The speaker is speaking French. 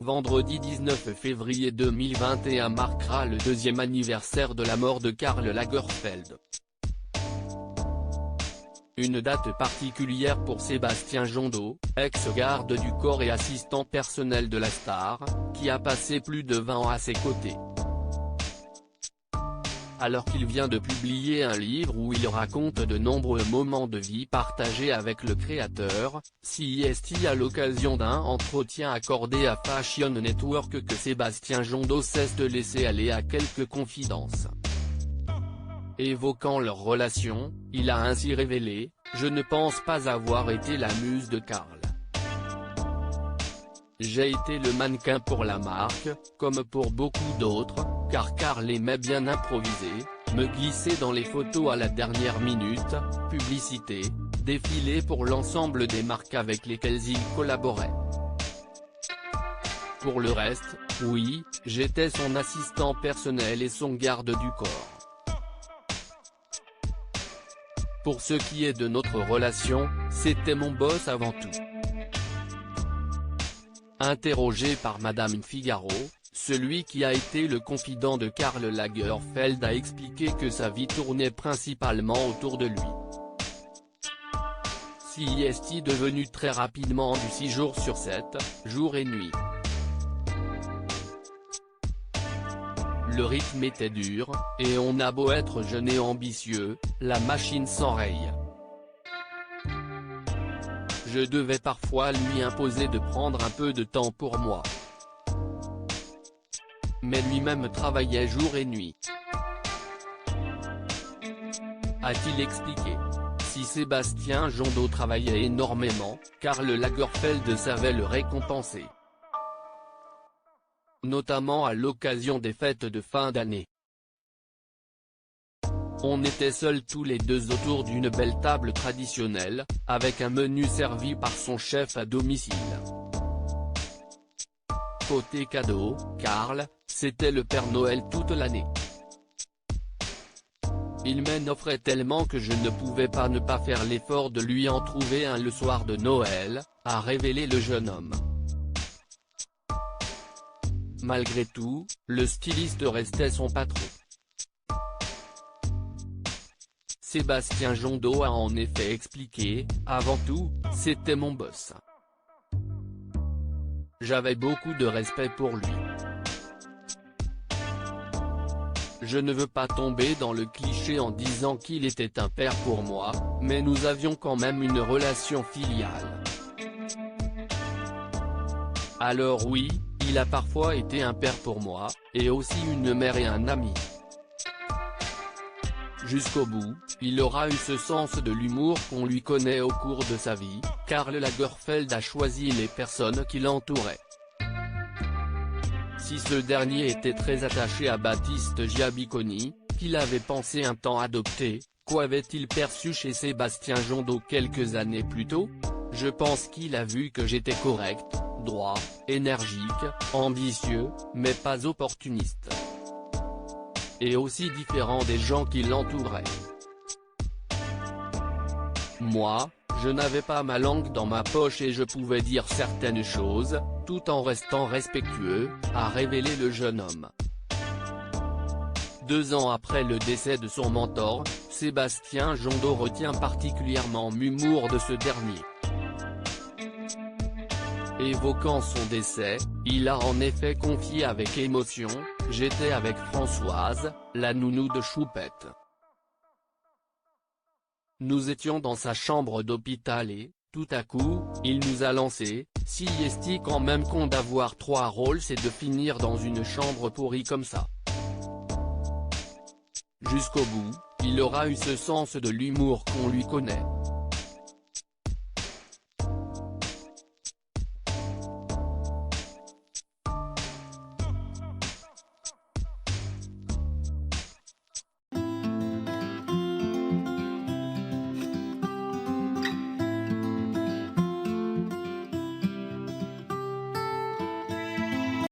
vendredi 19 février 2021 marquera le deuxième anniversaire de la mort de Karl Lagerfeld. Une date particulière pour Sébastien Jondot, ex-garde du corps et assistant personnel de la star, qui a passé plus de 20 ans à ses côtés. Alors qu'il vient de publier un livre où il raconte de nombreux moments de vie partagés avec le créateur, CIST à l'occasion d'un entretien accordé à Fashion Network que Sébastien Jondot cesse de laisser aller à quelques confidences. Évoquant leur relation, il a ainsi révélé « Je ne pense pas avoir été la muse de Karl. J'ai été le mannequin pour la marque, comme pour beaucoup d'autres, car Karl aimait bien improviser, me glisser dans les photos à la dernière minute, publicité, défilé pour l'ensemble des marques avec lesquelles il collaborait. Pour le reste, oui, j'étais son assistant personnel et son garde du corps. Pour ce qui est de notre relation, c'était mon boss avant tout. » Interrogé par Madame Figaro, celui qui a été le confident de Karl Lagerfeld a expliqué que sa vie tournait principalement autour de lui. CIST devenu très rapidement du 6 jours sur 7, jour et nuit. Le rythme était dur, et on a beau être jeune et ambitieux, la machine s'enraye. Je devais parfois lui imposer de prendre un peu de temps pour moi. Mais lui-même travaillait jour et nuit. A-t-il expliqué. Si Sébastien Jondot travaillait énormément, Karl Lagerfeld savait le récompenser. Notamment à l'occasion des fêtes de fin d'année. On était seuls tous les deux autour d'une belle table traditionnelle, avec un menu servi par son chef à domicile. Côté cadeau, Karl, c'était le Père Noël toute l'année. Il m'en offrait tellement que je ne pouvais pas ne pas faire l'effort de lui en trouver un le soir de Noël, a révélé le jeune homme. Malgré tout, le styliste restait son patron. Sébastien Jondot a en effet expliqué, avant tout, c'était mon boss. J'avais beaucoup de respect pour lui. Je ne veux pas tomber dans le cliché en disant qu'il était un père pour moi, mais nous avions quand même une relation filiale. Alors oui, il a parfois été un père pour moi, et aussi une mère et un ami. Jusqu'au bout, il aura eu ce sens de l'humour qu'on lui connaît au cours de sa vie, Karl Lagerfeld a choisi les personnes qui l'entouraient. Si ce dernier était très attaché à Baptiste Giabiconi, qu'il avait pensé un temps adopter, qu'avait-il perçu chez Sébastien Jondot quelques années plus tôt? Je pense qu'il a vu que j'étais correct, droit, énergique, ambitieux, mais pas opportuniste. Et aussi différent des gens qui l'entouraient. Moi, je n'avais pas ma langue dans ma poche et je pouvais dire certaines choses, tout en restant respectueux, a révélé le jeune homme. 2 ans après le décès de son mentor, Sébastien Jondot retient particulièrement l'humour de ce dernier. Évoquant son décès, il a en effet confié avec émotion, « J'étais avec Françoise, la nounou de Choupette. Nous étions dans sa chambre d'hôpital et, tout à coup, il nous a lancé, si est quand même con d'avoir 3 rôles c'est de finir dans une chambre pourrie comme ça. » Jusqu'au bout, il aura eu ce sens de l'humour qu'on lui connaît.